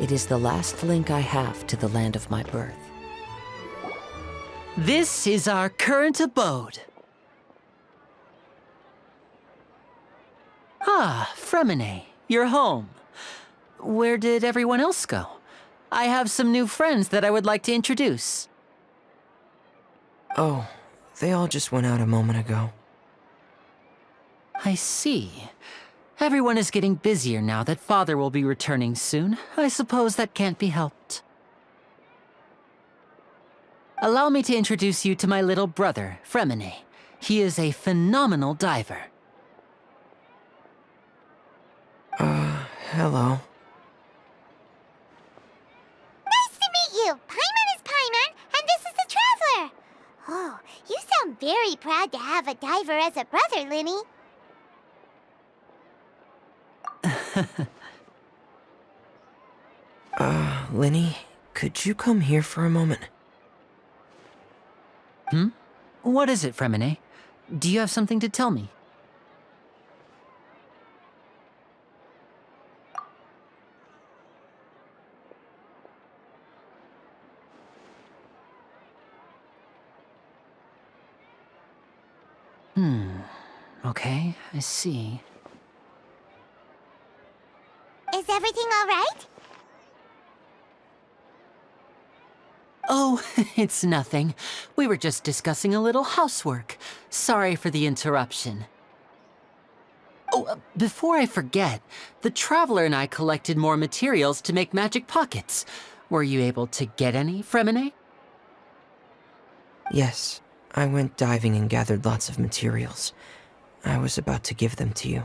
It is the last link I have to the land of my birth. This is our current abode. Ah, Fremine, you're home. Where did everyone else go? I have some new friends that I would like to introduce. Oh, they all just went out a moment ago. I see. Everyone is getting busier now that Father will be returning soon. I suppose that can't be helped. Allow me to introduce you to my little brother, Fremine. He is a phenomenal diver. Hello. Nice to meet you! Paimon is Paimon, and this is the Traveler! Oh, you sound very proud to have a diver as a brother, Linny. Linny, could you come here for a moment? What is it, Fremine? Do you have something to tell me? Okay, I see. Is everything all right? Oh, it's nothing. We were just discussing a little housework. Sorry for the interruption. Oh, before I forget, the Traveler and I collected more materials to make magic pockets. Were you able to get any, Fremine? Yes, I went diving and gathered lots of materials. I was about to give them to you.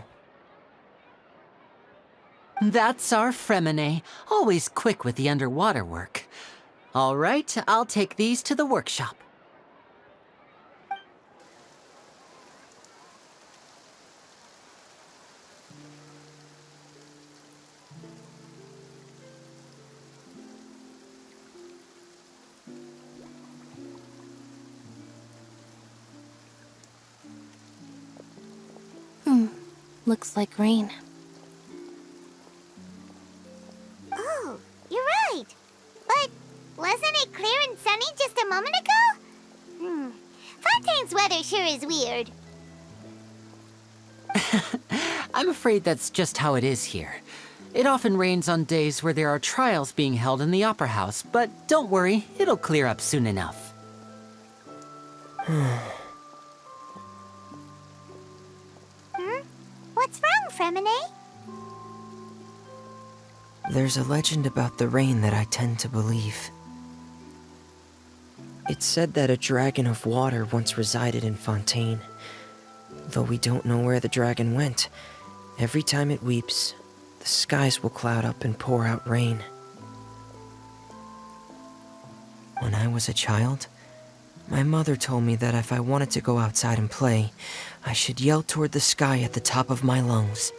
That's our Fremine, always quick with the underwater work. All right, I'll take these to the workshop. Looks like rain. Oh, you're right. But wasn't it clear and sunny just a moment ago? Fontaine's weather sure is weird. I'm afraid that's just how it is here. It often rains on days where there are trials being held in the Opera House, but don't worry, it'll clear up soon enough. What's wrong, Fremine? There's a legend about the rain that I tend to believe. It's said that a dragon of water once resided in Fontaine. Though we don't know where the dragon went, every time it weeps, the skies will cloud up and pour out rain. When I was a child, my mother told me that if I wanted to go outside and play, I should yell toward the sky at the top of my lungs.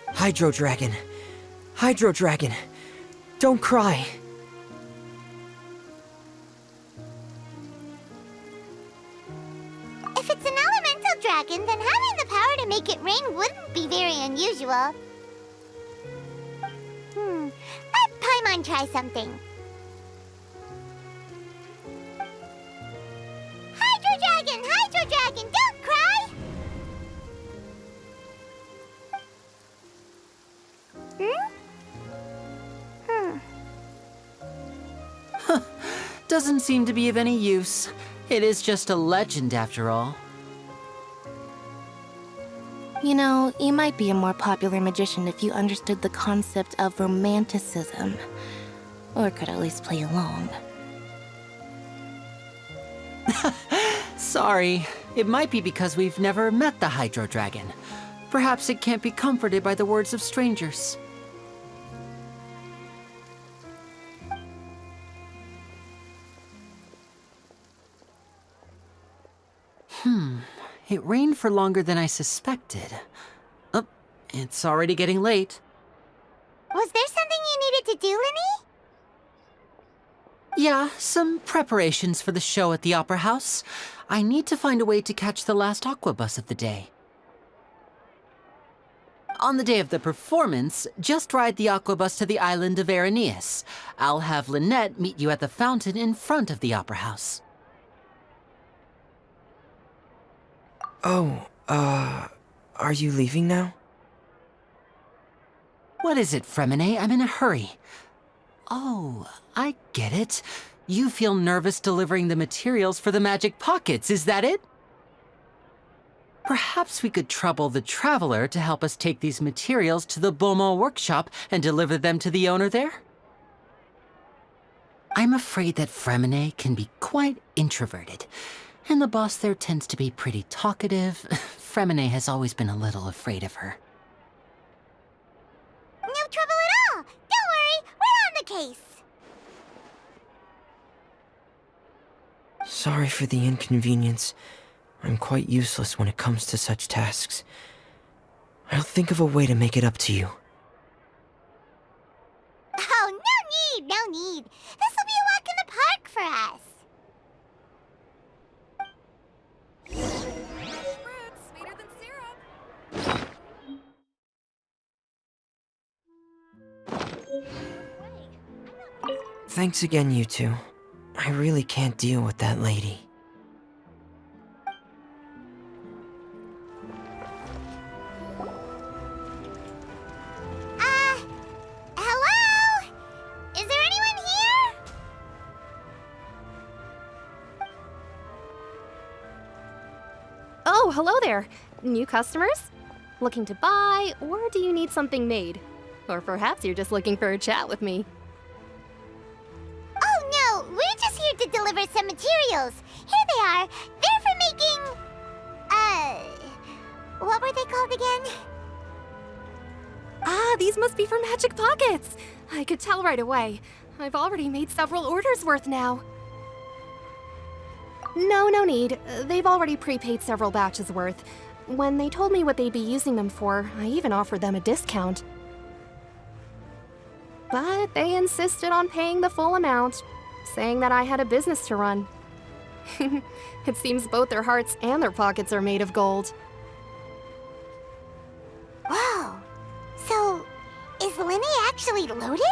Hydro Dragon! Hydro Dragon! Don't cry! If it's an elemental dragon, then having the power to make it rain wouldn't be very unusual. Let Paimon try something. Hydro Dragon, don't cry! Doesn't seem to be of any use. It is just a legend after all. You know, you might be a more popular magician if you understood the concept of romanticism. Or could at least play along. Sorry, it might be because we've never met the Hydro Dragon. Perhaps it can't be comforted by the words of strangers. It rained for longer than I suspected. Oh, it's already getting late. Was there something you needed to do, Linny? Yeah, some preparations for the show at the Opera House. I need to find a way to catch the last aqua bus of the day. On the day of the performance, just ride the aquabus to the island of Aeneas. I'll have Lynette meet you at the fountain in front of the opera house. Oh, are you leaving now? What is it, Fremine? I'm in a hurry. Oh, I get it. You feel nervous delivering the materials for the magic pockets, is that it? Perhaps we could trouble the Traveler to help us take these materials to the Beaumont workshop and deliver them to the owner there? I'm afraid that Fremine can be quite introverted, and the boss there tends to be pretty talkative. Fremine has always been a little afraid of her. No trouble at all! Don't worry, we're on the case! Sorry for the inconvenience. I'm quite useless when it comes to such tasks. I'll think of a way to make it up to you. Oh, no need! This will be a walk in the park for us! Sweeter than syrup. Thanks again, you two. I really can't deal with that lady. Hello? Is there anyone here? Oh, hello there. New customers? Looking to buy, or do you need something made? Or perhaps you're just looking for a chat with me. Oh no, we're just here to deliver some materials. Here they are. They're for making... what were they called again? Ah, these must be for magic pockets. I could tell right away. I've already made several orders worth now. No need. They've already prepaid several batches worth. When they told me what they'd be using them for, I even offered them a discount. But they insisted on paying the full amount, saying that I had a business to run. It seems both their hearts and their pockets are made of gold. Whoa. So, is Linny actually loaded?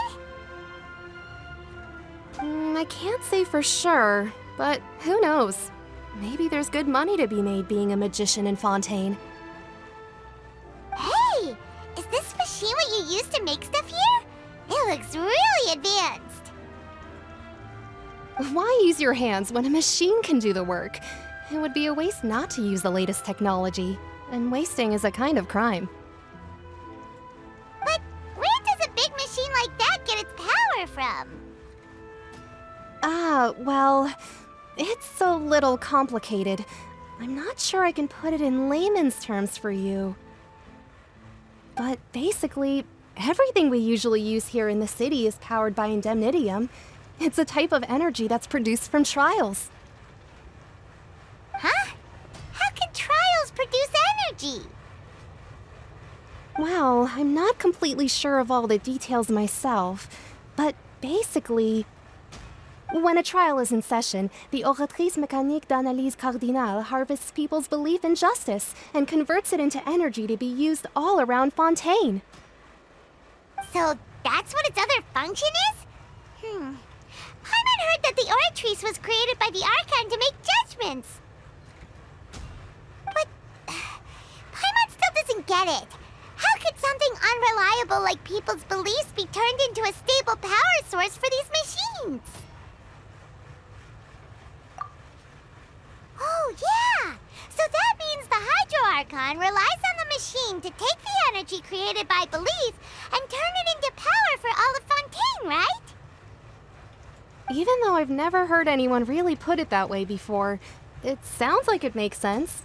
I can't say for sure, but who knows? Maybe there's good money to be made being a magician in Fontaine. Hey! Is this machine what you use to make stuff here? It looks really advanced. Why use your hands when a machine can do the work? It would be a waste not to use the latest technology, and wasting is a kind of crime. But where does a big machine like that get its power from? Well, it's a little complicated. I'm not sure I can put it in layman's terms for you. But basically, everything we usually use here in the city is powered by indemnitium. It's a type of energy that's produced from trials. Huh? How can trials produce energy? Well, I'm not completely sure of all the details myself, but basically, when a trial is in session, the Oratrice Mécanique d'Analyse Cardinale harvests people's belief in justice and converts it into energy to be used all around Fontaine. So that's what its other function is? Paimon heard that the Oratrice was created by the Archon to make judgments. But Paimon still doesn't get it. How could something unreliable like people's beliefs be turned into a stable power source for these machines? Oh, yeah! So that means the Hydro Archon relies on the machine to take the energy created by belief and turn it into power for all of Fontaine, right? Even though I've never heard anyone really put it that way before, it sounds like it makes sense.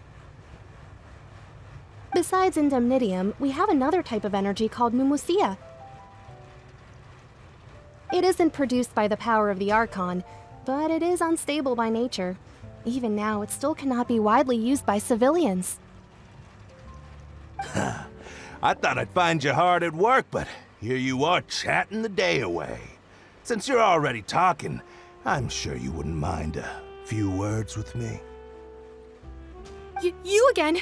Besides indemnitium, we have another type of energy called mumusia. It isn't produced by the power of the Archon, but it is unstable by nature. Even now, it still cannot be widely used by civilians. I thought I'd find you hard at work, but here you are chatting the day away. Since you're already talking, I'm sure you wouldn't mind a few words with me. You again?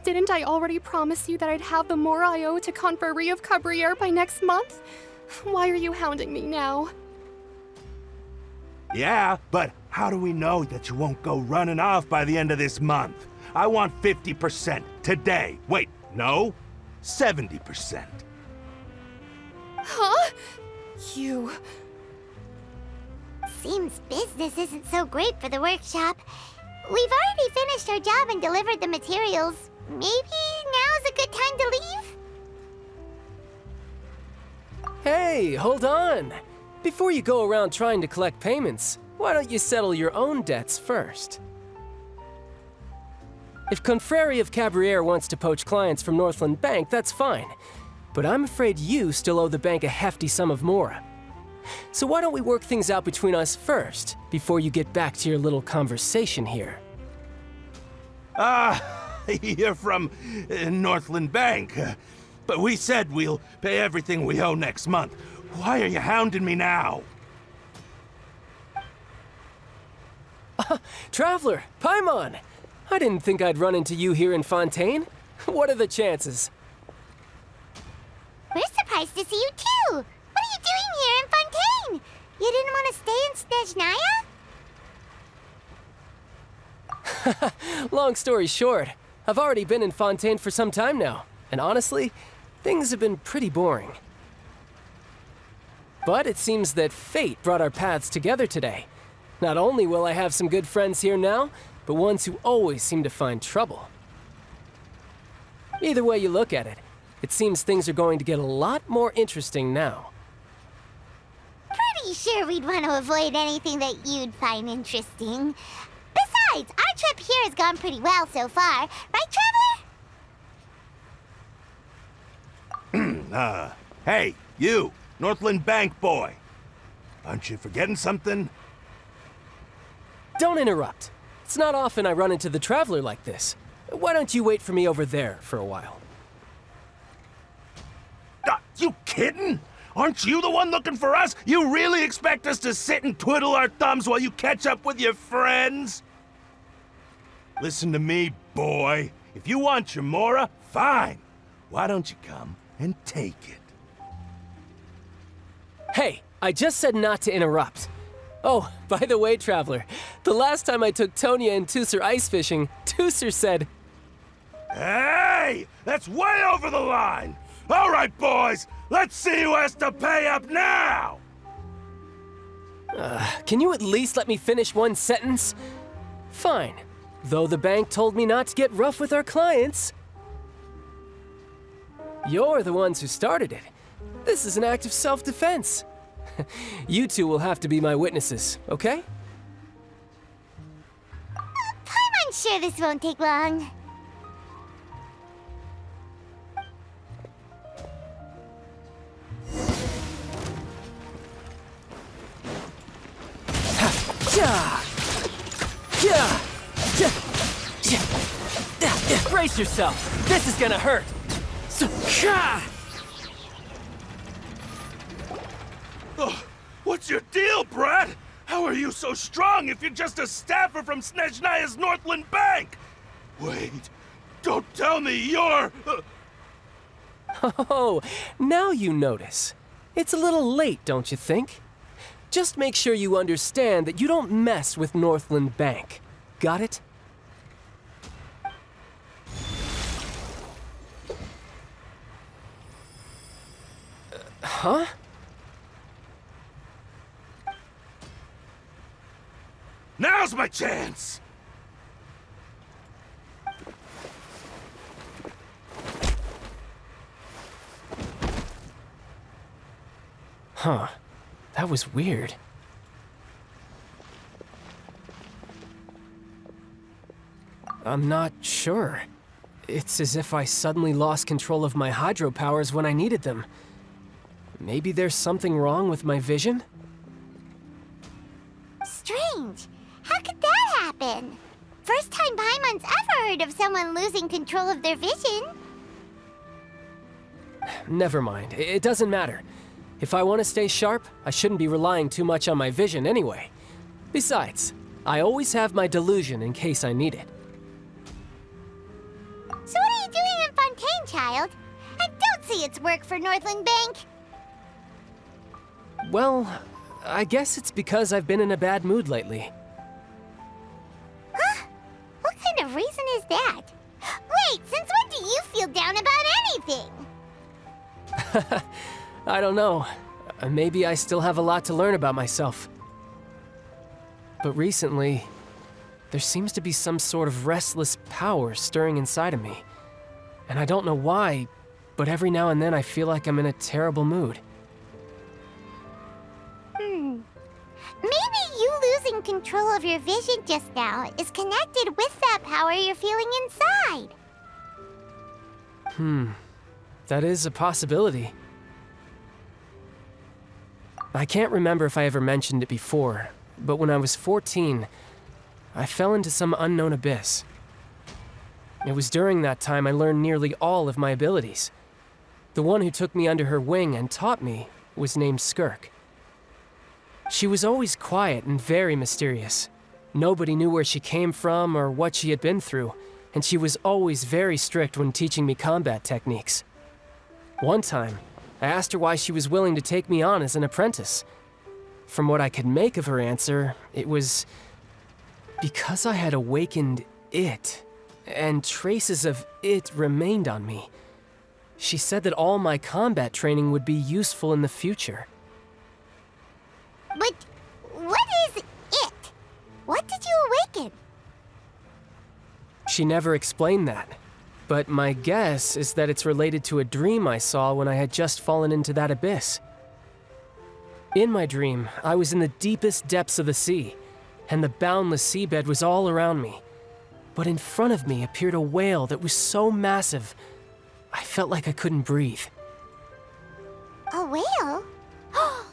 Didn't I already promise you that I'd have the more I owe to Confrérie of Cabriere by next month? Why are you hounding me now? Yeah, but how do we know that you won't go running off by the end of this month? I want 50% today. Wait, no? 70%. Huh? You... Seems business isn't so great for the workshop. We've already finished our job and delivered the materials. Maybe now's a good time to leave? Hey, hold on! Before you go around trying to collect payments, why don't you settle your own debts first? If Confrérie of Cabriere wants to poach clients from Northland Bank, that's fine. But I'm afraid you still owe the bank a hefty sum of mora. So why don't we work things out between us first, before you get back to your little conversation here? You're from Northland Bank. But we said we'll pay everything we owe next month. Why are you hounding me now? Traveler, Paimon! I didn't think I'd run into you here in Fontaine. What are the chances? We're surprised to see you too! What are you doing here in Fontaine? You didn't want to stay in Snezhnaya? Long story short, I've already been in Fontaine for some time now, and honestly, things have been pretty boring. But it seems that fate brought our paths together today. Not only will I have some good friends here now, but ones who always seem to find trouble. Either way you look at it, it seems things are going to get a lot more interesting now. Pretty sure we'd want to avoid anything that you'd find interesting. Besides, our trip here has gone pretty well so far. Right, Traveler? Hey, you, Northland Bank boy. Aren't you forgetting something? Don't interrupt. It's not often I run into the Traveler like this. Why don't you wait for me over there for a while? You kidding? Aren't you the one looking for us? You really expect us to sit and twiddle our thumbs while you catch up with your friends? Listen to me, boy. If you want your mora, fine. Why don't you come and take it? Hey, I just said not to interrupt. Oh, by the way, Traveler, the last time I took Tonya and Tusser ice fishing, Tusser said... Hey! That's way over the line! All right, boys, let's see who has to pay up now! Can you at least let me finish one sentence? Fine. Though the bank told me not to get rough with our clients. You're the ones who started it. This is an act of self-defense. You two will have to be my witnesses, okay? I'm sure this won't take long. Brace yourself! This is gonna hurt! Oh, what's your deal, Brad? How are you so strong if you're just a staffer from Snezhnaya's Northland Bank? Wait, don't tell me you're... Oh, now you notice. It's a little late, don't you think? Just make sure you understand that you don't mess with Northland Bank. Got it? Huh? Now's my chance! Huh. That was weird. I'm not sure. It's as if I suddenly lost control of my hydro powers when I needed them. Maybe there's something wrong with my vision? Strange. How could that happen? First time Paimon's ever heard of someone losing control of their vision. Never mind. It doesn't matter. If I want to stay sharp, I shouldn't be relying too much on my vision anyway. Besides, I always have my delusion in case I need it. So child. And don't say it's work for Northland Bank. Well, I guess it's because I've been in a bad mood lately. Huh? What kind of reason is that? Wait, since when do you feel down about anything? I don't know. Maybe I still have a lot to learn about myself. But recently, there seems to be some sort of restless power stirring inside of me. And I don't know why, but every now and then I feel like I'm in a terrible mood. Maybe you losing control of your vision just now is connected with that power you're feeling inside. That is a possibility. I can't remember if I ever mentioned it before, but when I was 14, I fell into some unknown abyss. It was during that time I learned nearly all of my abilities. The one who took me under her wing and taught me was named Skirk. She was always quiet and very mysterious. Nobody knew where she came from or what she had been through, and she was always very strict when teaching me combat techniques. One time, I asked her why she was willing to take me on as an apprentice. From what I could make of her answer, it was because I had awakened it, and traces of it remained on me. She said that all my combat training would be useful in the future. But what is it? What did you awaken? She never explained that, but my guess is that it's related to a dream I saw when I had just fallen into that abyss. In my dream, I was in the deepest depths of the sea, and the boundless seabed was all around me. But in front of me appeared a whale that was so massive, I felt like I couldn't breathe. A whale? Oh,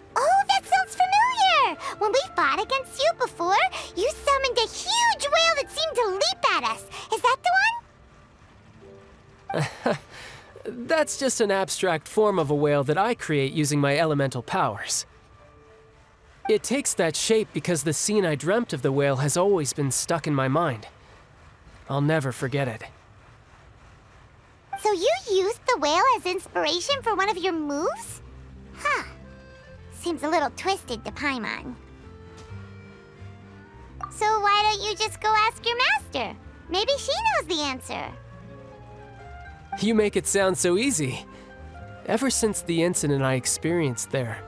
that sounds familiar! When we fought against you before, you summoned a huge whale that seemed to leap at us. Is that the one? That's just an abstract form of a whale that I create using my elemental powers. It takes that shape because the scene I dreamt of the whale has always been stuck in my mind. I'll never forget it. So you used the whale as inspiration for one of your moves? Huh. Seems a little twisted to Paimon. So why don't you just go ask your master? Maybe she knows the answer. You make it sound so easy. Ever since the incident I experienced there,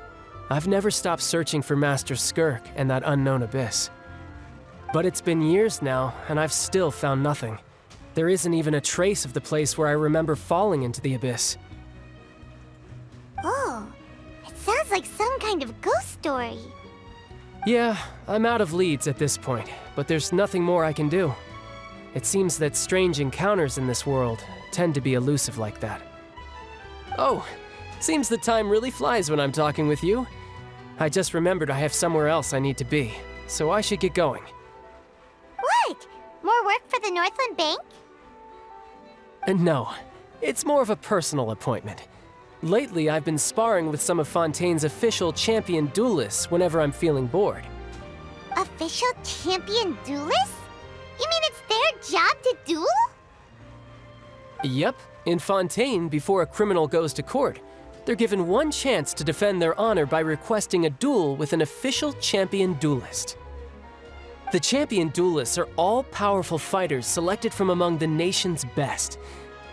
I've never stopped searching for Master Skirk and that unknown abyss. But it's been years now, and I've still found nothing. There isn't even a trace of the place where I remember falling into the abyss. Oh, it sounds like some kind of ghost story. Yeah, I'm out of leads at this point, but there's nothing more I can do. It seems that strange encounters in this world tend to be elusive like that. Oh, seems the time really flies when I'm talking with you. I just remembered I have somewhere else I need to be, so I should get going. What? More work for the Northland Bank? No, it's more of a personal appointment. Lately, I've been sparring with some of Fontaine's official champion duelists whenever I'm feeling bored. Official champion duelists? You mean it's their job to duel? Yep, in Fontaine, before a criminal goes to court, they're given one chance to defend their honor by requesting a duel with an official champion duelist. The champion duelists are all-powerful fighters selected from among the nation's best,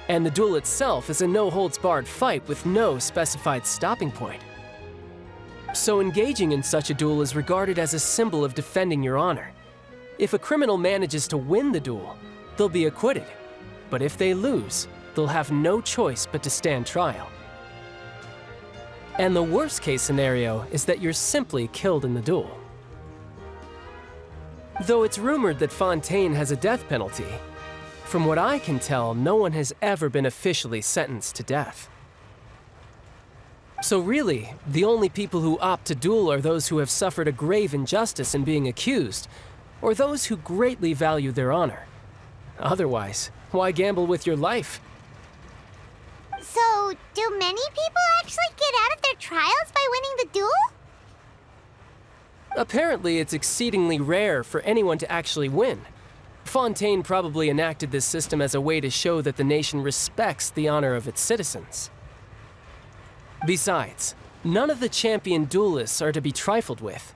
and the duel itself is a no-holds-barred fight with no specified stopping point. So engaging in such a duel is regarded as a symbol of defending your honor. If a criminal manages to win the duel, they'll be acquitted, but if they lose, they'll have no choice but to stand trial. And the worst-case scenario is that you're simply killed in the duel. Though it's rumored that Fontaine has a death penalty, from what I can tell, no one has ever been officially sentenced to death. So really, the only people who opt to duel are those who have suffered a grave injustice in being accused, or those who greatly value their honor. Otherwise, why gamble with your life? So, do many people actually get out of their trials by winning the duel? Apparently, it's exceedingly rare for anyone to actually win. Fontaine probably enacted this system as a way to show that the nation respects the honor of its citizens. Besides, none of the champion duelists are to be trifled with,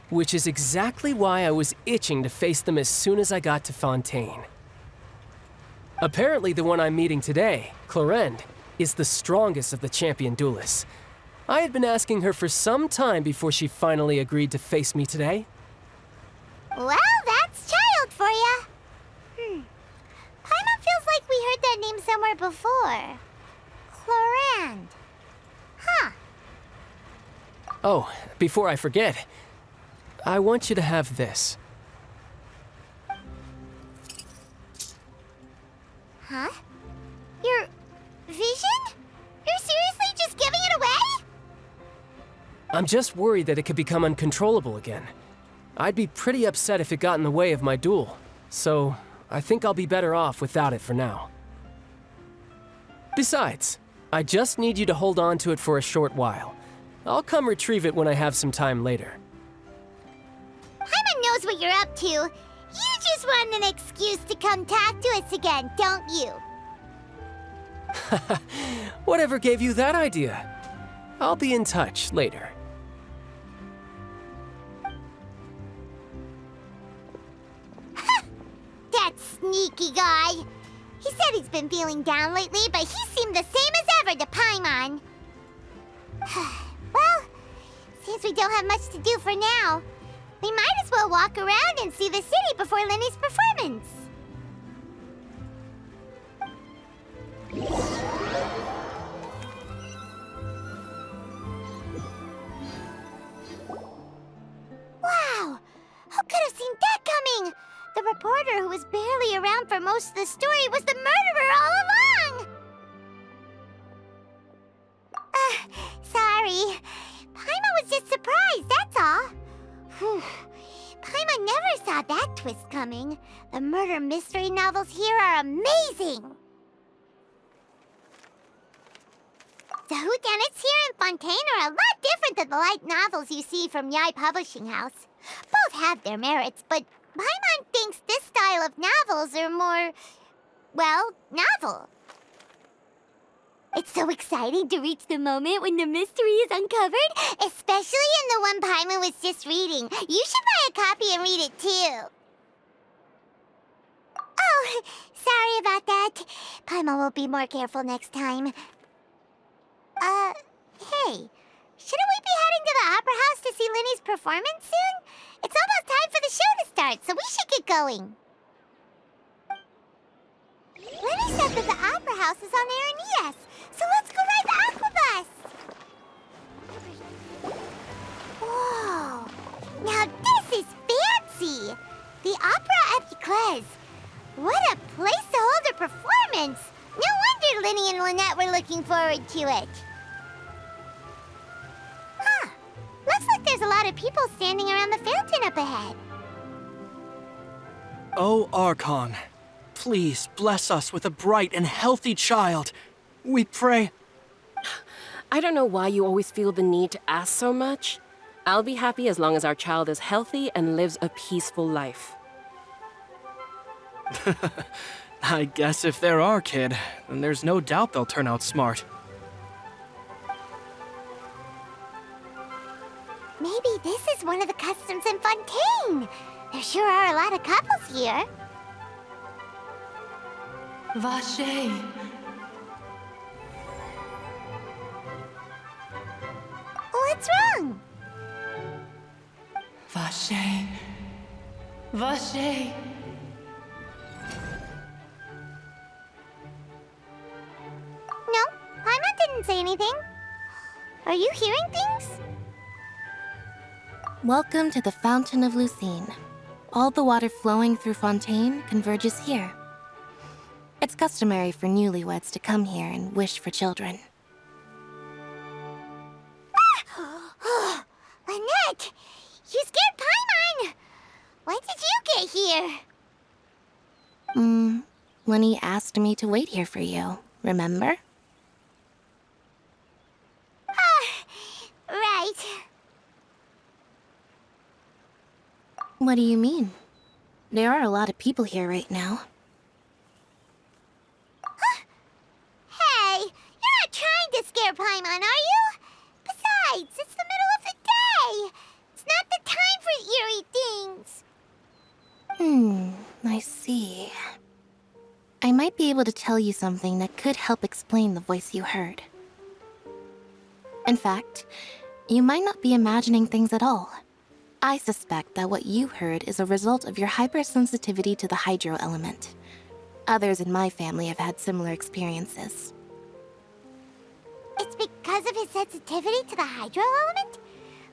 which is exactly why I was itching to face them as soon as I got to Fontaine. Apparently the one I'm meeting today, Clorinde, is the strongest of the champion duelists. I had been asking her for some time before she finally agreed to face me today. Well, that's child for ya. Paimon feels like we heard that name somewhere before. Clorinde. Huh. Oh, before I forget, I want you to have this. Huh? Your vision? You're seriously just giving it away? I'm just worried that it could become uncontrollable again. I'd be pretty upset if it got in the way of my duel, so I think I'll be better off without it for now. Besides, I just need you to hold on to it for a short while. I'll come retrieve it when I have some time later. Paimon knows what you're up to. You just want an excuse to come talk to us again, don't you? Whatever gave you that idea? I'll be in touch later. That sneaky guy. He said he's been feeling down lately, but he seemed the same as ever to Paimon. Well, since we don't have much to do for now, we might as well walk around and see the city before Lenny's performance. Wow! Who could have seen that coming? The reporter who was barely around for most of the story was the murderer all along! Sorry. Paimon was just surprised, that's all. Whew. Paimon never saw that twist coming. The murder mystery novels here are amazing! The whodunits here in Fontaine are a lot different than the light novels you see from Yai Publishing House. Both have their merits, but Paimon thinks this style of novels are more, well, novel. It's so exciting to reach the moment when the mystery is uncovered, especially in the one Paimon was just reading. You should buy a copy and read it too. Oh, sorry about that. Paimon will be more careful next time. Hey, shouldn't we be heading to the Opera House to see Lenny's performance soon? It's almost time for the show to start, so we should get going. Lenny said that the Opera House is on Aranias, so let's go ride the Aquabus! Whoa! Now this is fancy! The Opera Epiclese. What a place to hold a performance! No wonder Lenny and Lynette were looking forward to it. Huh. Looks like there's a lot of people standing around the fountain up ahead. O Archon, please bless us with a bright and healthy child. We pray. I don't know why you always feel the need to ask so much. I'll be happy as long as our child is healthy and lives a peaceful life. I guess if they're our kid, then there's no doubt they'll turn out smart. Maybe this is one of the customs in Fontaine. There sure are a lot of couples here. Vache. What's wrong? Vache. Vache. No, Paimon didn't say anything. Are you hearing things? Welcome to the Fountain of Lucine. All the water flowing through Fontaine converges here. It's customary for newlyweds to come here and wish for children. Ah! Lynette! You scared Paimon! When did you get here? Lenny asked me to wait here for you, remember? Right. What do you mean? There are a lot of people here right now. Hey, you're not trying to scare Paimon, are you? Besides, it's the middle of the day. It's not the time for eerie things. I see. I might be able to tell you something that could help explain the voice you heard. In fact, you might not be imagining things at all. I suspect that what you heard is a result of your hypersensitivity to the hydro element. Others in my family have had similar experiences. It's because of his sensitivity to the hydro element?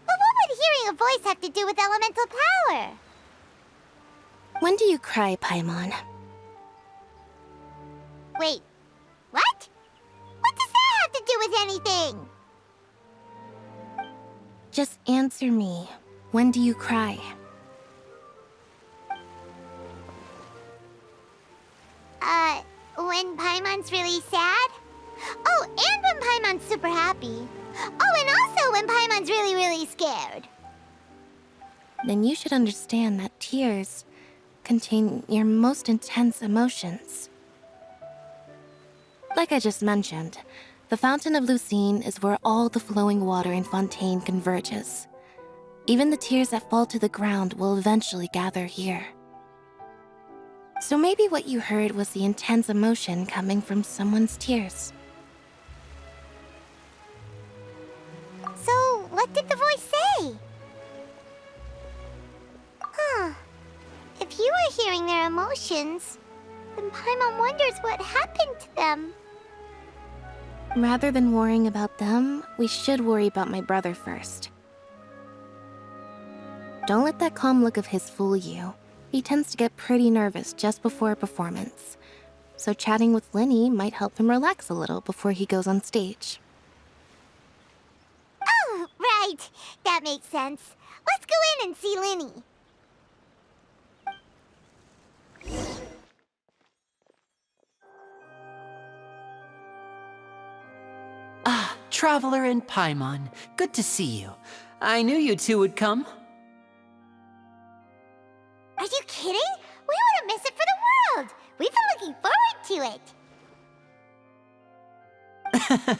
But what would hearing a voice have to do with elemental power? When do you cry, Paimon? Wait, what? What does that have to do with anything? Just answer me. When do you cry? When Paimon's really sad? Oh, and when Paimon's super happy. Oh, and also when Paimon's really, really scared. Then you should understand that tears contain your most intense emotions. Like I just mentioned, the Fountain of Lucine is where all the flowing water in Fontaine converges. Even the tears that fall to the ground will eventually gather here. So maybe what you heard was the intense emotion coming from someone's tears. So, what did the voice say? Huh. If you were hearing their emotions, then Paimon wonders what happened to them. Rather than worrying about them, we should worry about my brother first. Don't let that calm look of his fool you. He tends to get pretty nervous just before a performance. So chatting with Linny might help him relax a little before he goes on stage. Oh, right. That makes sense. Let's go in and see Linny. Ah, Traveler and Paimon. Good to see you. I knew you two would come. Are you kidding? We wouldn't miss it for the world. We've been looking forward to it.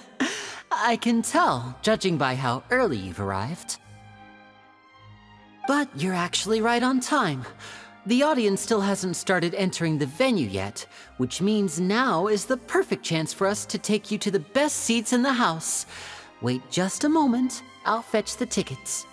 I can tell, judging by how early you've arrived. But you're actually right on time. The audience still hasn't started entering the venue yet, which means now is the perfect chance for us to take you to the best seats in the house. Wait just a moment, I'll fetch the tickets.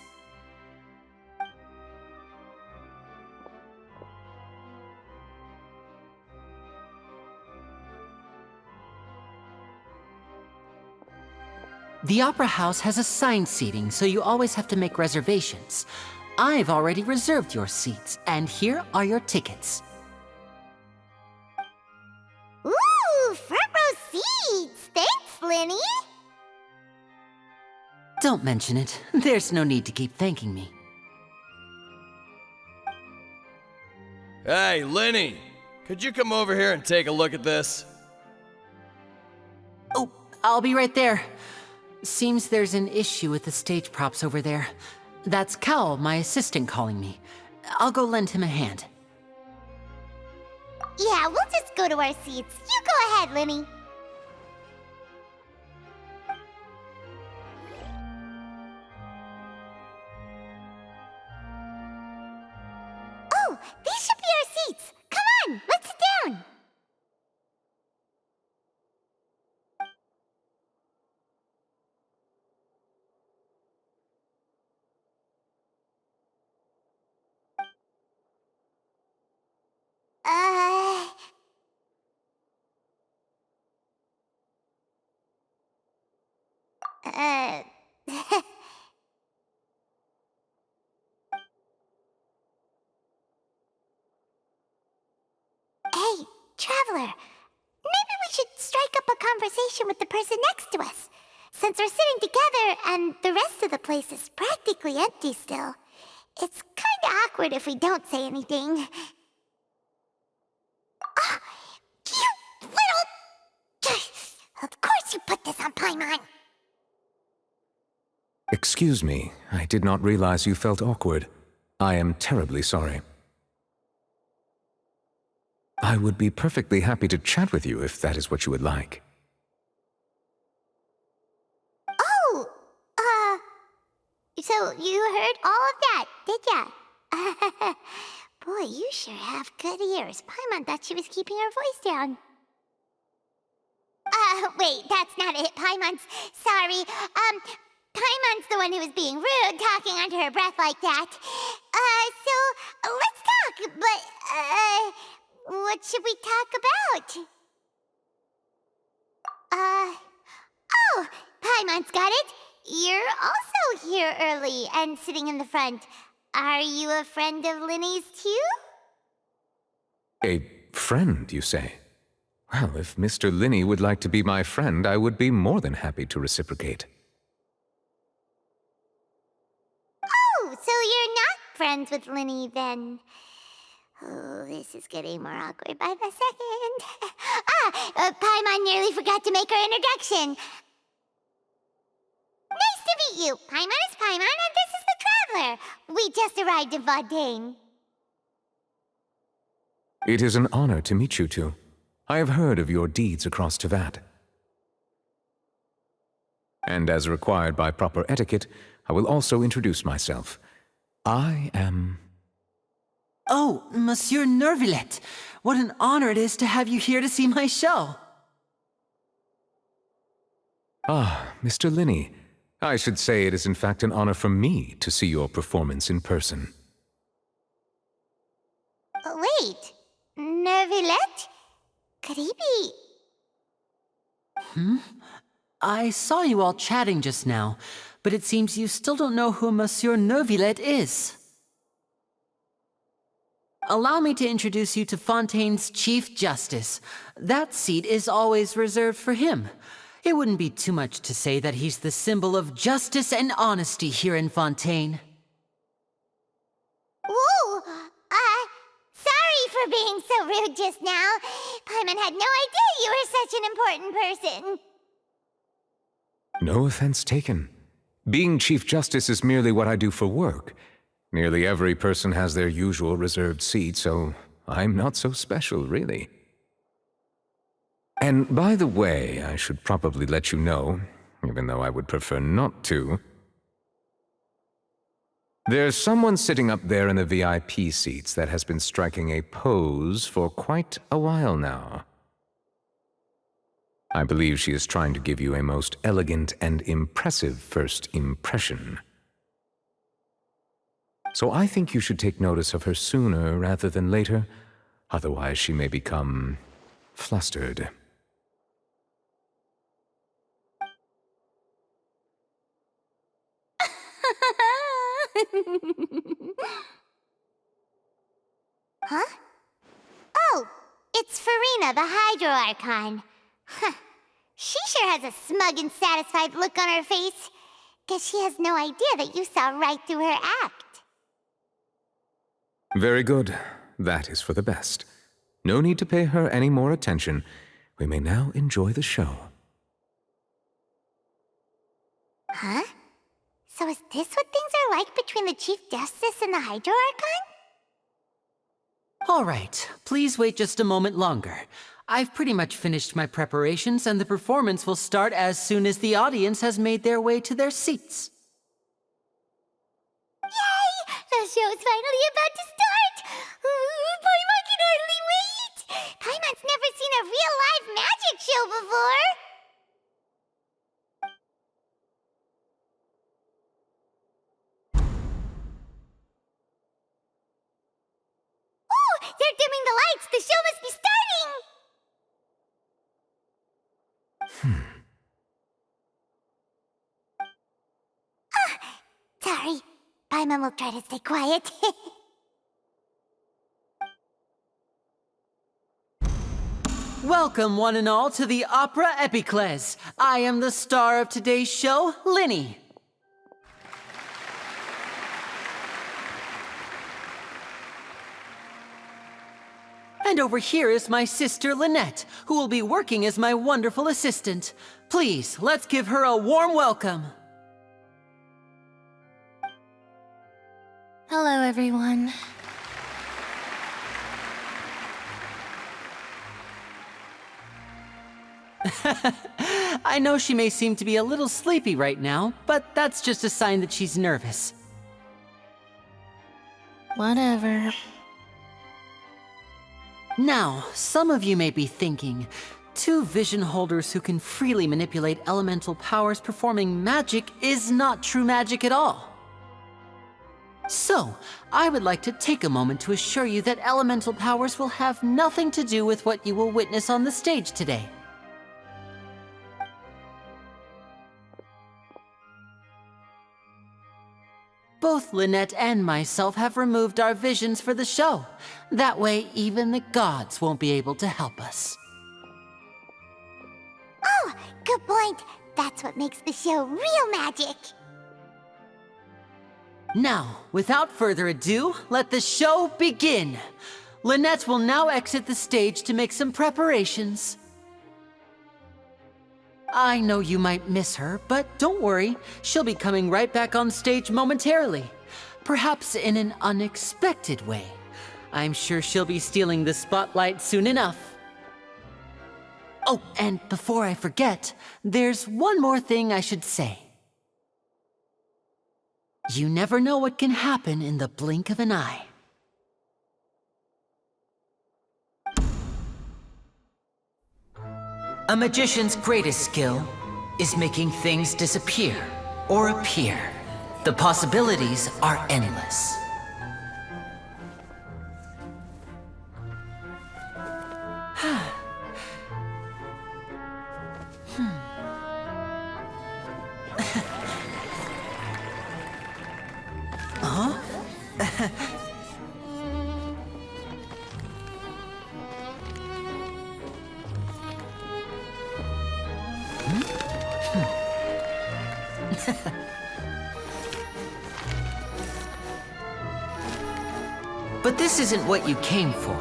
The Opera House has assigned seating, so you always have to make reservations. I've already reserved your seats, and here are your tickets. Ooh, front row seats! Thanks, Linny! Don't mention it. There's no need to keep thanking me. Hey, Linny! Could you come over here and take a look at this? Oh, I'll be right there. Seems there's an issue with the stage props over there. That's Cal, my assistant, calling me. I'll go lend him a hand. Yeah, we'll just go to our seats. You go ahead, Linny. Oh, these should be our seats. Come on, let's sit down. Hey, Traveler. Maybe we should strike up a conversation with the person next to us. Since we're sitting together and the rest of the place is practically empty still, it's kinda awkward if we don't say anything. Oh, you little... Of course you put this on Paimon. Excuse me, I did not realize you felt awkward. I am terribly sorry. I would be perfectly happy to chat with you if that is what you would like. Oh, so you heard all of that, did ya? Boy, you sure have good ears. Paimon thought she was keeping her voice down. Wait, that's not it, Paimon's. Sorry. Paimon's the one who was being rude, talking under her breath like that. So, let's talk, but, what should we talk about? Oh, Paimon's got it. You're also here early and sitting in the front. Are you a friend of Linny's too? A friend, you say? Well, if Mr. Linny would like to be my friend, I would be more than happy to reciprocate. Oh, so you're not friends with Linny then? Oh, this is getting more awkward by the second. Paimon nearly forgot to make her introduction. Nice to meet you. Paimon is Paimon, and this is the Traveler. We just arrived in Fontaine. It is an honor to meet you two. I have heard of your deeds across Tevat. And as required by proper etiquette, I will also introduce myself. I am... Oh, Monsieur Nervillet. What an honor it is to have you here to see my show. Ah, Mr. Linny. I should say it is in fact an honor for me to see your performance in person. Wait, Nervillet? Could he be... I saw you all chatting just now, but it seems you still don't know who Monsieur Nervillet is. Allow me to introduce you to Fontaine's Chief Justice. That seat is always reserved for him. It wouldn't be too much to say that he's the symbol of justice and honesty here in Fontaine. Whoa! Sorry for being so rude just now. Paimon had no idea you were such an important person. No offense taken. Being Chief Justice is merely what I do for work. Nearly every person has their usual reserved seat, so I'm not so special, really. And by the way, I should probably let you know, even though I would prefer not to. There's someone sitting up there in the VIP seats that has been striking a pose for quite a while now. I believe she is trying to give you a most elegant and impressive first impression. So I think you should take notice of her sooner rather than later, otherwise she may become flustered. Huh? Oh, it's Farina, the Hydro Archon. Huh. She sure has a smug and satisfied look on her face. Guess she has no idea that you saw right through her act. Very good. That is for the best. No need to pay her any more attention. We may now enjoy the show. Huh? So is this what things are like between the Chief Justice and the Hydro Archon? All right, please wait just a moment longer. I've pretty much finished my preparations, and the performance will start as soon as the audience has made their way to their seats. Yay! The show's finally about to start! Paimon can hardly wait! Paimon's never seen a real live magic show before! Oh! They're dimming the lights! The show must be starting! Sorry. Paimon will try to stay quiet. Welcome, one and all, to the Opera Epiclese. I am the star of today's show, Linny. And over here is my sister, Lynette, who will be working as my wonderful assistant. Please, let's give her a warm welcome. Hello, everyone. I know she may seem to be a little sleepy right now, but that's just a sign that she's nervous. Whatever. Now, some of you may be thinking, two vision holders who can freely manipulate elemental powers performing magic is not true magic at all. So, I would like to take a moment to assure you that elemental powers will have nothing to do with what you will witness on the stage today. Both Lynette and myself have removed our visions for the show. That way, even the gods won't be able to help us. Oh, good point. That's what makes the show real magic. Now, without further ado, let the show begin. Lynette will now exit the stage to make some preparations. I know you might miss her, but don't worry. She'll be coming right back on stage momentarily. Perhaps in an unexpected way. I'm sure she'll be stealing the spotlight soon enough. Oh, and before I forget, there's one more thing I should say. You never know what can happen in the blink of an eye. A magician's greatest skill is making things disappear or appear. The possibilities are endless. But this isn't what you came for.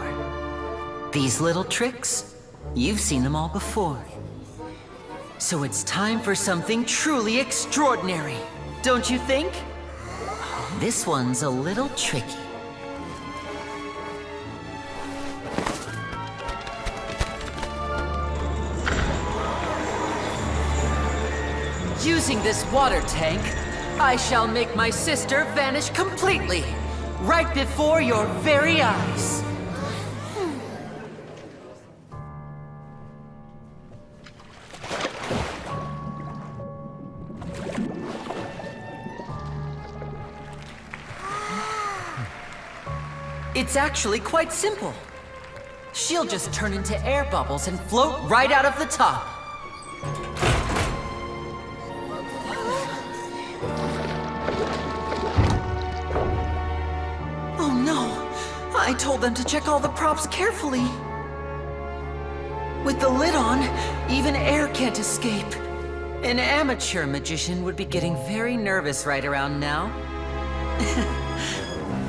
These little tricks, you've seen them all before. So it's time for something truly extraordinary, don't you think? This one's a little tricky. Using this water tank, I shall make my sister vanish completely, right before your very eyes. It's actually quite simple. She'll just turn into air bubbles and float right out of the top. Oh no! I told them to check all the props carefully. With the lid on, even air can't escape. An amateur magician would be getting very nervous right around now.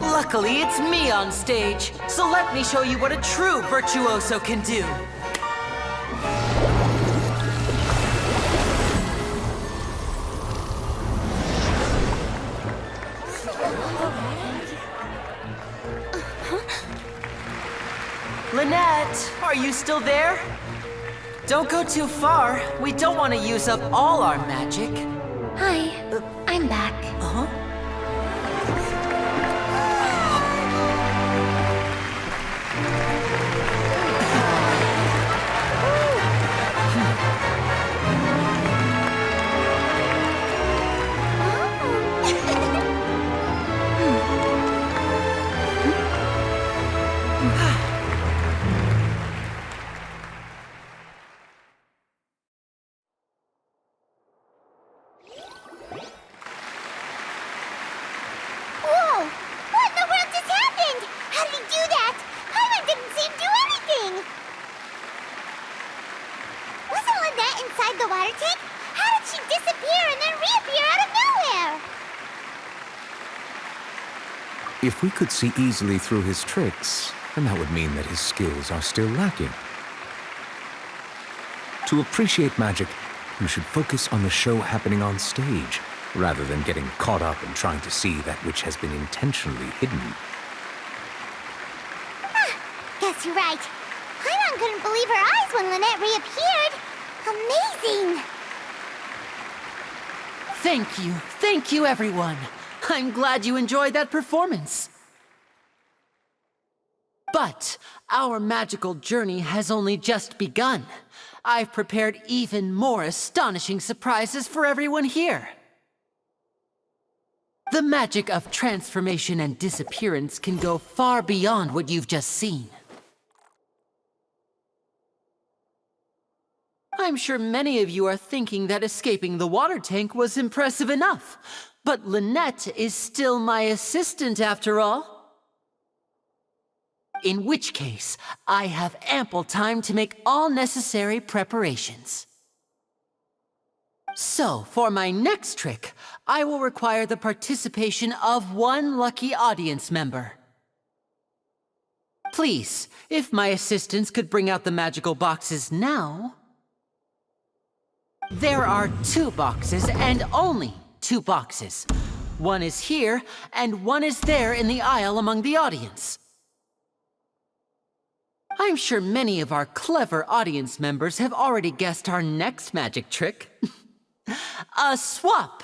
Luckily, it's me on stage, so let me show you what a true virtuoso can do. Lynette, are you still there? Don't go too far. We don't want to use up all our magic. Hi, I'm back. Uh-huh. If we could see easily through his tricks, then that would mean that his skills are still lacking. To appreciate magic, you should focus on the show happening on stage, rather than getting caught up in trying to see that which has been intentionally hidden. Guess you're right. Paimon couldn't believe her eyes when Lynette reappeared. Amazing! Thank you everyone. I'm glad you enjoyed that performance. But our magical journey has only just begun. I've prepared even more astonishing surprises for everyone here. The magic of transformation and disappearance can go far beyond what you've just seen. I'm sure many of you are thinking that escaping the water tank was impressive enough, but Lynette is still my assistant after all. In which case, I have ample time to make all necessary preparations. So, for my next trick, I will require the participation of one lucky audience member. Please, if my assistants could bring out the magical boxes now. There are 2 boxes, and only 2 boxes. One is here, and one is there in the aisle among the audience. I'm sure many of our clever audience members have already guessed our next magic trick. A swap!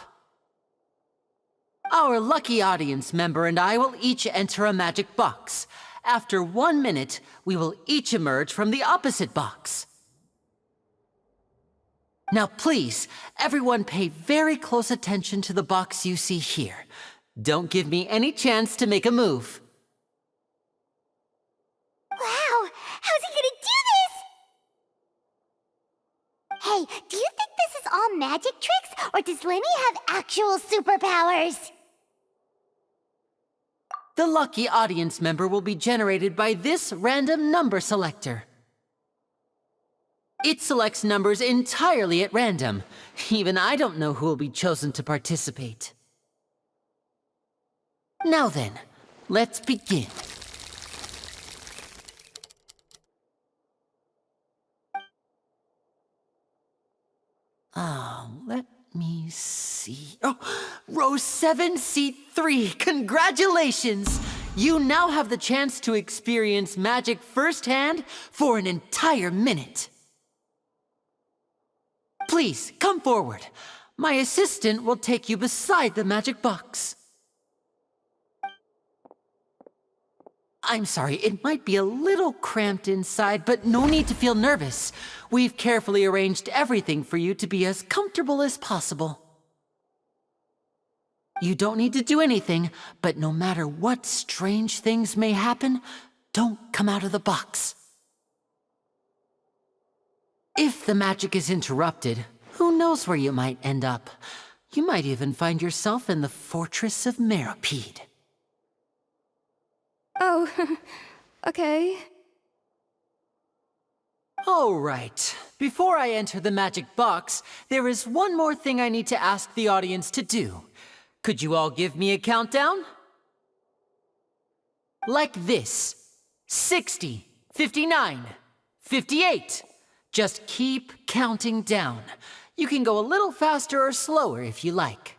Our lucky audience member and I will each enter a magic box. After 1 minute, we will each emerge from the opposite box. Now please, everyone pay very close attention to the box you see here. Don't give me any chance to make a move. Wow! How's he gonna do this? Hey, do you think this is all magic tricks, or does Lenny have actual superpowers? The lucky audience member will be generated by this random number selector. It selects numbers entirely at random. Even I don't know who will be chosen to participate. Now then, let's begin. Let me see. Oh, row 7, seat 3. Congratulations! You now have the chance to experience magic firsthand for an entire minute. Please, come forward. My assistant will take you beside the magic box. I'm sorry, it might be a little cramped inside, but no need to feel nervous. We've carefully arranged everything for you to be as comfortable as possible. You don't need to do anything, but no matter what strange things may happen, don't come out of the box. If the magic is interrupted, who knows where you might end up? You might even find yourself in the Fortress of Meropide. Oh, okay. All right. Before I enter the magic box, there is one more thing I need to ask the audience to do. Could you all give me a countdown? Like this. 60, 59, 58. Just keep counting down. You can go a little faster or slower if you like.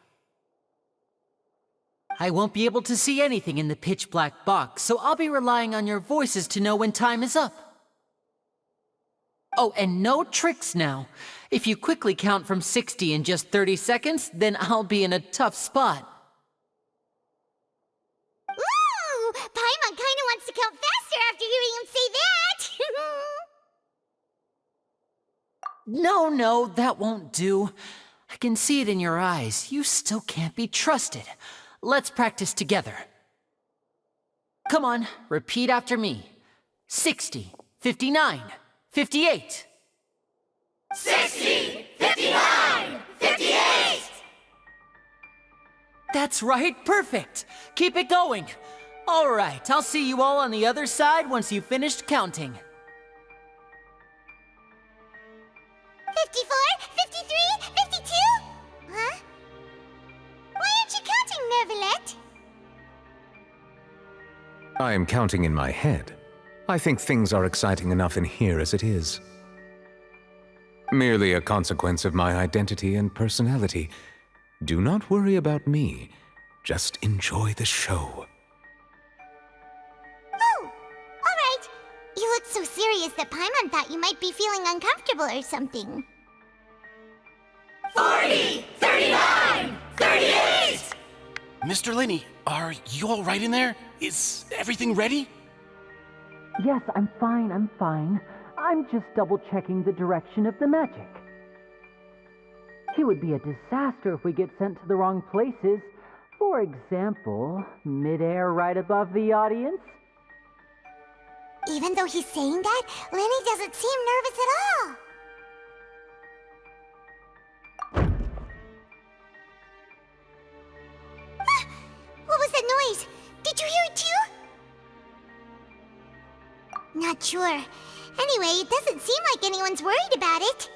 I won't be able to see anything in the pitch-black box, so I'll be relying on your voices to know when time is up. Oh, and no tricks now. If you quickly count from 60 in just 30 seconds, then I'll be in a tough spot. Ooh! Paimon kinda wants to count faster after hearing him say that! No, that won't do. I can see it in your eyes. You still can't be trusted. Let's practice together. Come on, repeat after me. 60, 59, 58. 60, 59, 58! That's right, perfect. Keep it going. All right, I'll see you all on the other side once you've finished counting. 54, 53, 52? Huh? Why aren't you counting, Nervalette? I am counting in my head. I think things are exciting enough in here as it is. Merely a consequence of my identity and personality. Do not worry about me. Just enjoy the show. Oh, all right. You looked so serious that Paimon thought you might be feeling uncomfortable or something. 40, 39, 38! Mr. Linney, are you all right in there? Is everything ready? Yes, I'm fine, I'm just double-checking the direction of the magic. It would be a disaster if we get sent to the wrong places. For example, midair right above the audience. Even though he's saying that, Lenny doesn't seem nervous at all. What was that noise? Did you hear it too? Not sure. Anyway, it doesn't seem like anyone's worried about it.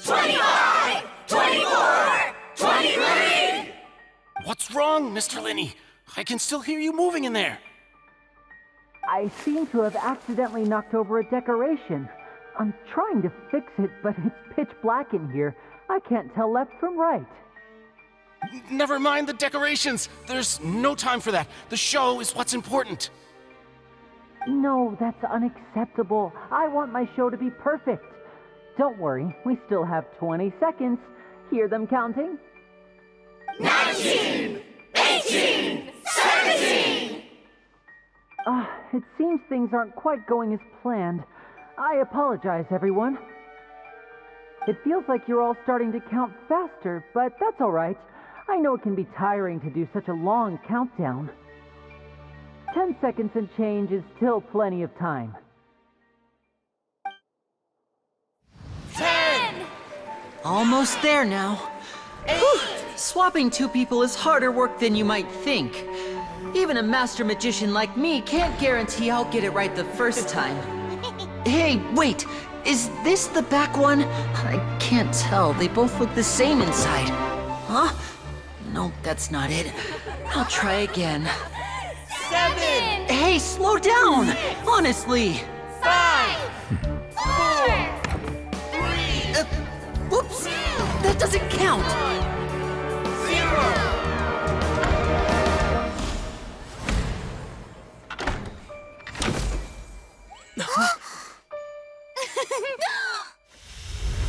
25, 24, 23! What's wrong, Mr. Linney? I can still hear you moving in there. I seem to have accidentally knocked over a decoration. I'm trying to fix it, but it's pitch black in here. I can't tell left from right. Never mind the decorations. There's no time for that. The show is what's important. No, that's unacceptable. I want my show to be perfect. Don't worry, we still have 20 seconds. Hear them counting? 19, 18, 17! It seems things aren't quite going as planned. I apologize, everyone. It feels like you're all starting to count faster, but that's all right. I know it can be tiring to do such a long countdown. 10 seconds and change is still plenty of time. 10! Almost there now. Whew. Swapping two people is harder work than you might think. Even a master magician like me can't guarantee I'll get it right the first time. Hey, wait! Is this the back one? I can't tell. They both look the same inside. Huh? Nope, that's not it. I'll try again. 7! Hey, slow down! Honestly! 5! 4! 3! Whoops! That doesn't count! 0!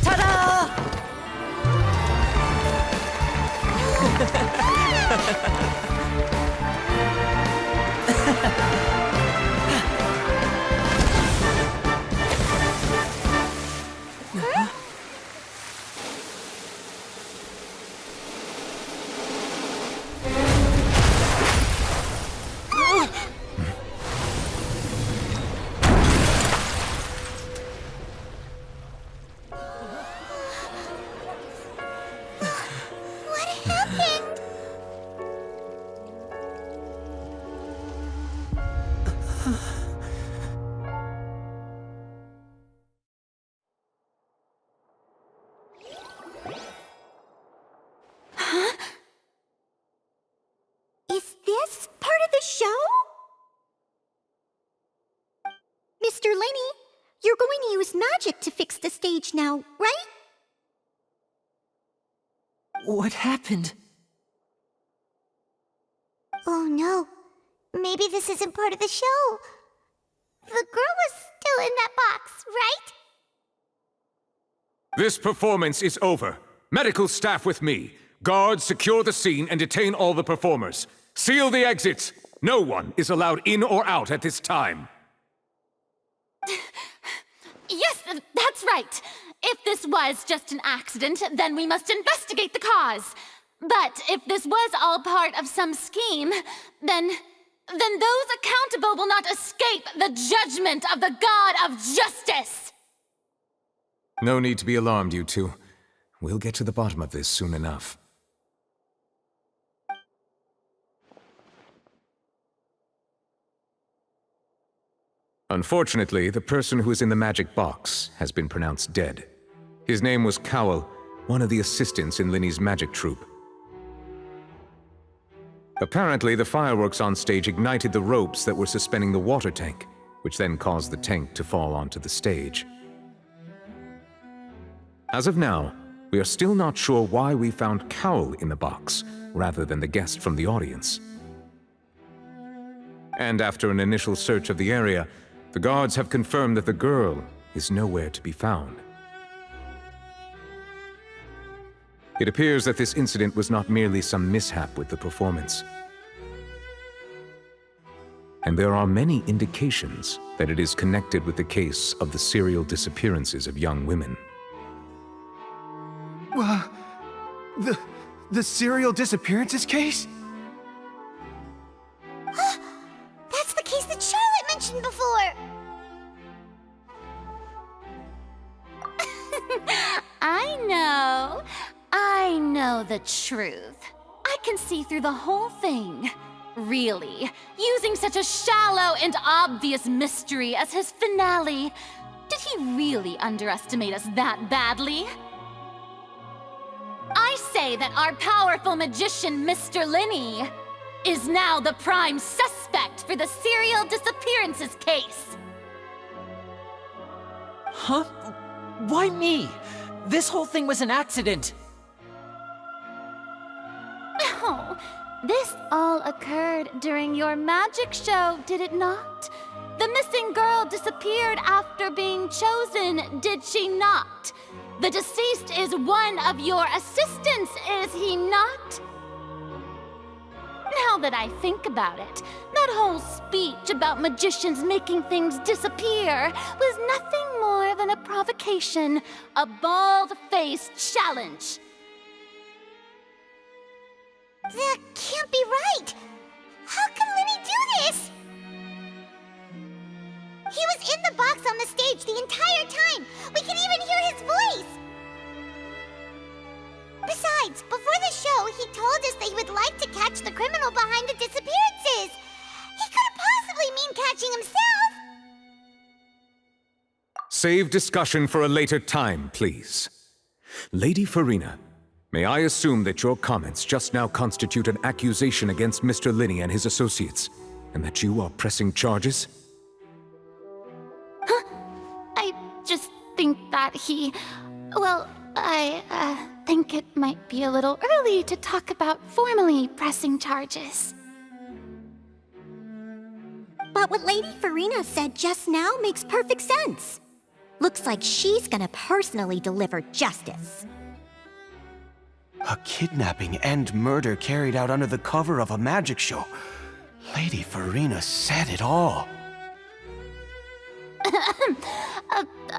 Ta-da! What happened? Huh? Is this part of the show? Mr. Lenny, you're going to use magic to fix the stage now, right? What happened? Oh no. Maybe this isn't part of the show. The girl was still in that box, right? This performance is over. Medical staff with me. Guards, secure the scene and detain all the performers. Seal the exits. No one is allowed in or out at this time. Yes, that's right. If this was just an accident, then we must investigate the cause. But if this was all part of some scheme, then those accountable will not escape the judgment of the God of Justice! No need to be alarmed, you two. We'll get to the bottom of this soon enough. Unfortunately, the person who is in the magic box has been pronounced dead. His name was Cowell, one of the assistants in Linny's magic troupe. Apparently, the fireworks on stage ignited the ropes that were suspending the water tank, which then caused the tank to fall onto the stage. As of now, we are still not sure why we found Cowell in the box, rather than the guest from the audience. And after an initial search of the area, the guards have confirmed that the girl is nowhere to be found. It appears that this incident was not merely some mishap with the performance. And there are many indications that it is connected with the case of the serial disappearances of young women. The serial disappearances case? That's the case that Charlotte mentioned before! I know the truth. I can see through the whole thing. Really, using such a shallow and obvious mystery as his finale. Did he really underestimate us that badly? I say that our powerful magician, Mr. Linney, is now the prime suspect for the serial disappearances case. Huh? Why me? This whole thing was an accident. Oh, this all occurred during your magic show, did it not? The missing girl disappeared after being chosen, did she not? The deceased is one of your assistants, is he not? Now that I think about it, that whole speech about magicians making things disappear was nothing more than a provocation, a bald-faced challenge. That can't be right! How can Linney do this? He was in the box on the stage the entire time! We can even hear his voice! Besides, before the show, he told us that he would like to catch the criminal behind the disappearances! He couldn't possibly mean catching himself! Save discussion for a later time, please. Lady Farina, may I assume that your comments just now constitute an accusation against Mr. Linney and his associates, and that you are pressing charges? I just think that I think it might be a little early to talk about formally pressing charges. But what Lady Farina said just now makes perfect sense. Looks like she's gonna personally deliver justice. A kidnapping and murder carried out under the cover of a magic show. Lady Farina said it all.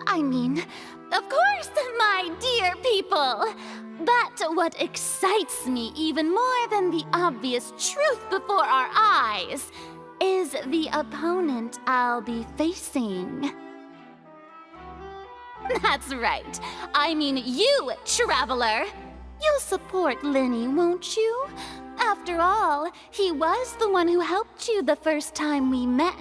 I mean, of course, my dear people. But what excites me even more than the obvious truth before our eyes is the opponent I'll be facing. That's right. I mean you, Traveler. You'll support Linney, won't you? After all, he was the one who helped you the first time we met.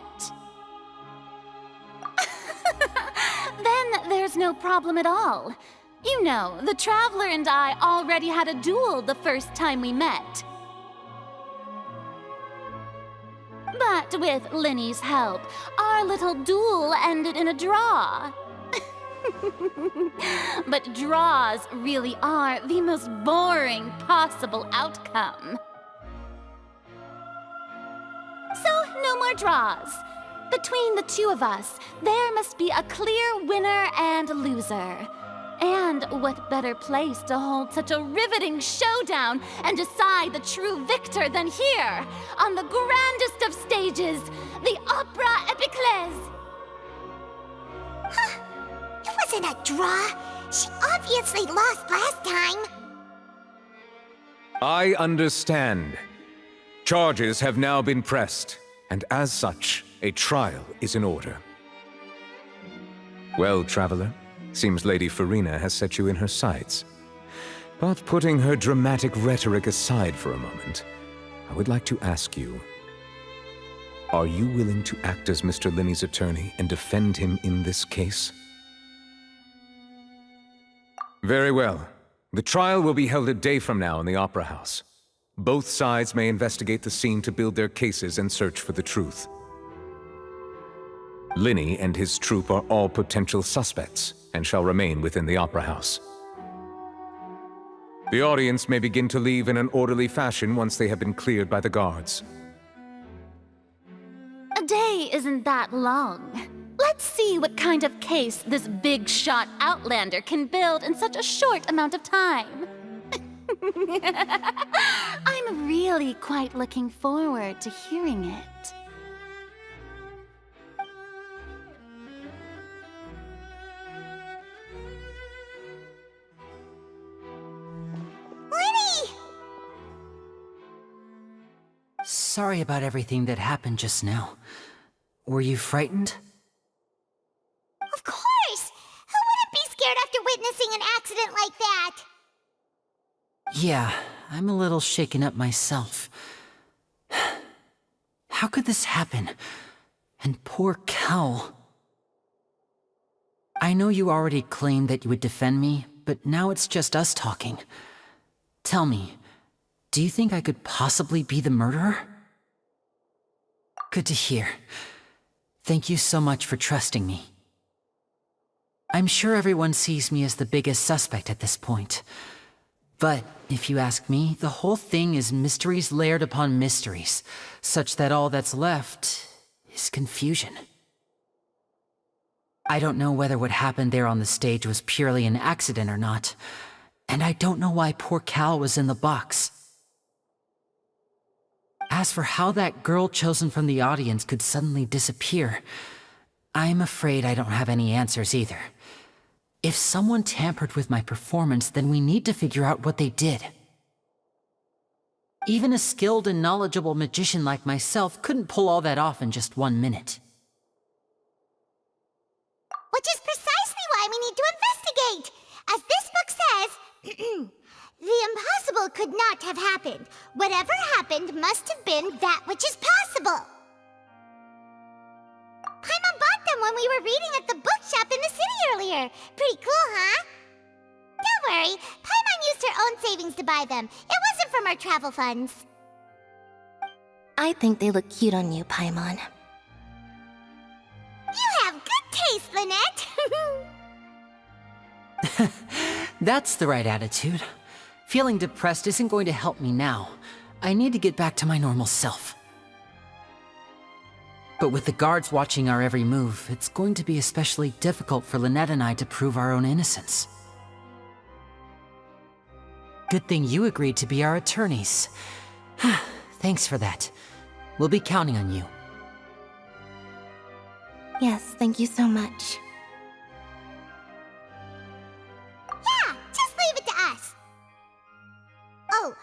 Then there's no problem at all. You know, the Traveler and I already had a duel the first time we met. But with Linney's help, our little duel ended in a draw. But draws really are the most boring possible outcome. So, no more draws. Between the two of us, there must be a clear winner and loser. And what better place to hold such a riveting showdown and decide the true victor than here, on the grandest of stages, the Opera Epiclese. Huh. It wasn't a draw. She obviously lost last time. I understand. Charges have now been pressed, and as such, a trial is in order. Well, Traveler, seems Lady Farina has set you in her sights. But putting her dramatic rhetoric aside for a moment, I would like to ask you, are you willing to act as Mr. Linney's attorney and defend him in this case? Very well. The trial will be held a day from now in the Opera House. Both sides may investigate the scene to build their cases and search for the truth. Linney and his troupe are all potential suspects and shall remain within the Opera House. The audience may begin to leave in an orderly fashion once they have been cleared by the guards. A day isn't that long. Let's see what kind of case this big-shot outlander can build in such a short amount of time. I'm really quite looking forward to hearing it. Sorry about everything that happened just now. Were you frightened? Of course! Who wouldn't be scared after witnessing an accident like that? Yeah, I'm a little shaken up myself. How could this happen? And poor Cal. I know you already claimed that you would defend me, but now it's just us talking. Tell me, do you think I could possibly be the murderer? Good to hear. Thank you so much for trusting me. I'm sure everyone sees me as the biggest suspect at this point. But if you ask me, the whole thing is mysteries layered upon mysteries, such that all that's left is confusion. I don't know whether what happened there on the stage was purely an accident or not, and I don't know why poor Cal was in the box. As for how that girl chosen from the audience could suddenly disappear, I'm afraid I don't have any answers either. If someone tampered with my performance, then we need to figure out what they did. Even a skilled and knowledgeable magician like myself couldn't pull all that off in just 1 minute. Which is precisely why we need to investigate! As this book says, the impossible could not have happened. Whatever happened must have been that which is possible. Paimon bought them when we were reading at the bookshop in the city earlier. Pretty cool, huh? Don't worry, Paimon used her own savings to buy them. It wasn't from our travel funds. I think they look cute on you, Paimon. You have good taste, Lynette! That's the right attitude. Feeling depressed isn't going to help me now. I need to get back to my normal self. But with the guards watching our every move, it's going to be especially difficult for Lynette and I to prove our own innocence. Good thing you agreed to be our attorneys. Thanks for that. We'll be counting on you. Yes, thank you so much. Yeah, just leave it to us. Oh,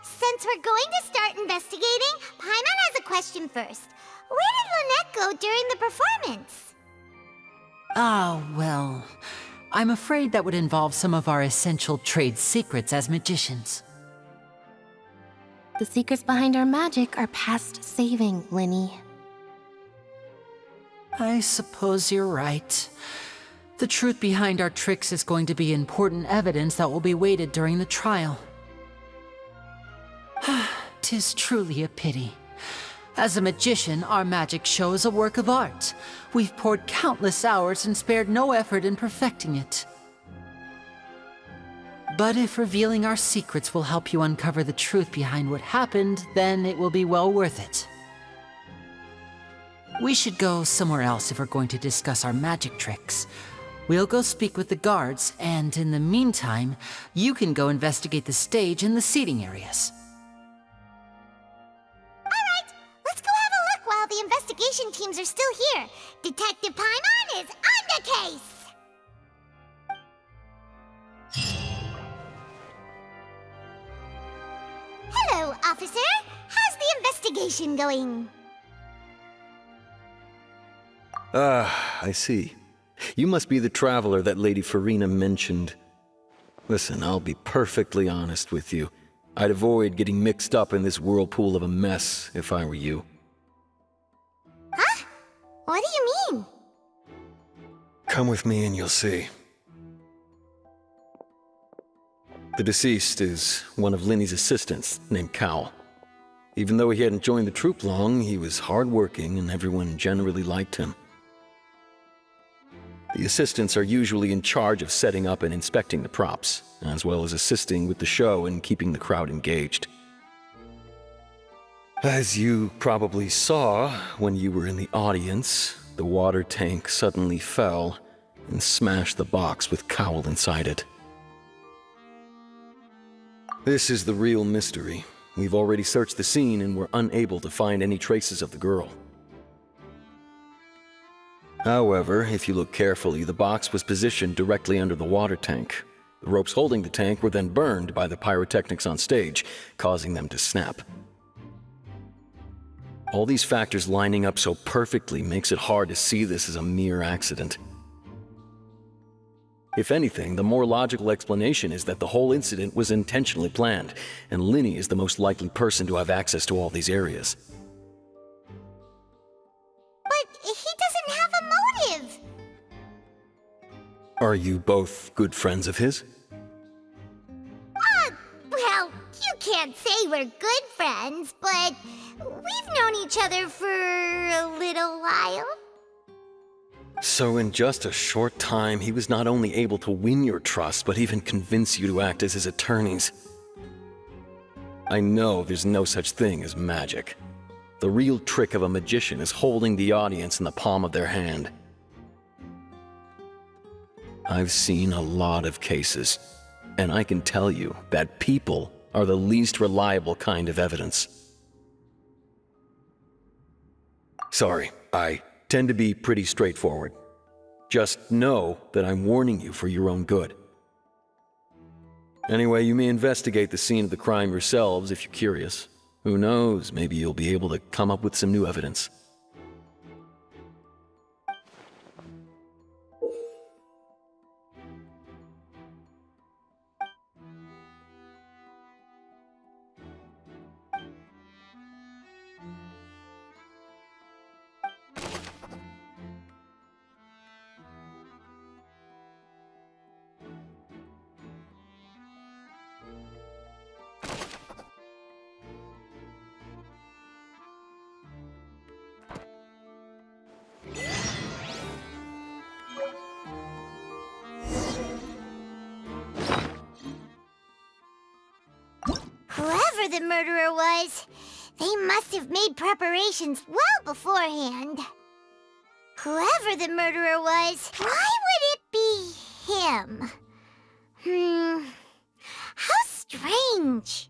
since we're going to start investigating, Paimon has a question first. Where did Lynette go during the performance? Ah, well, I'm afraid that would involve some of our essential trade secrets as magicians. The secrets behind our magic are past saving, Linny. I suppose you're right. The truth behind our tricks is going to be important evidence that will be weighted during the trial. 'Tis truly a pity. As a magician, our magic show is a work of art. We've poured countless hours and spared no effort in perfecting it. But if revealing our secrets will help you uncover the truth behind what happened, then it will be well worth it. We should go somewhere else if we're going to discuss our magic tricks. We'll go speak with the guards, and in the meantime, you can go investigate the stage and the seating areas. Alright, let's go have a look while the investigation teams are still here. Detective Paimon is on the case! Hello, officer. How's the investigation going? Ah, I see. You must be the traveler that Lady Farina mentioned. Listen, I'll be perfectly honest with you. I'd avoid getting mixed up in this whirlpool of a mess if I were you. Huh? What do you mean? Come with me and you'll see. The deceased is one of Linny's assistants, named Cal. Even though he hadn't joined the troupe long, he was hardworking and everyone generally liked him. The assistants are usually in charge of setting up and inspecting the props, as well as assisting with the show and keeping the crowd engaged. As you probably saw when you were in the audience, the water tank suddenly fell and smashed the box with Cowl inside it. This is the real mystery. We've already searched the scene and were unable to find any traces of the girl. However, if you look carefully, the box was positioned directly under the water tank. The ropes holding the tank were then burned by the pyrotechnics on stage, causing them to snap. All these factors lining up so perfectly makes it hard to see this as a mere accident. If anything, the more logical explanation is that the whole incident was intentionally planned, and Linny is the most likely person to have access to all these areas. But he doesn't have a motive! Are you both good friends of his? Well, you can't say we're good friends, but we've known each other for a little while. So in just a short time, he was not only able to win your trust, but even convince you to act as his attorneys. I know there's no such thing as magic. The real trick of a magician is holding the audience in the palm of their hand. I've seen a lot of cases, and I can tell you that people are the least reliable kind of evidence. Sorry, I tend to be pretty straightforward. Just know that I'm warning you for your own good. Anyway, you may investigate the scene of the crime yourselves if you're curious. Who knows, maybe you'll be able to come up with some new evidence. Whoever the murderer was, they must have made preparations well beforehand. Whoever the murderer was, why would it be him? How strange.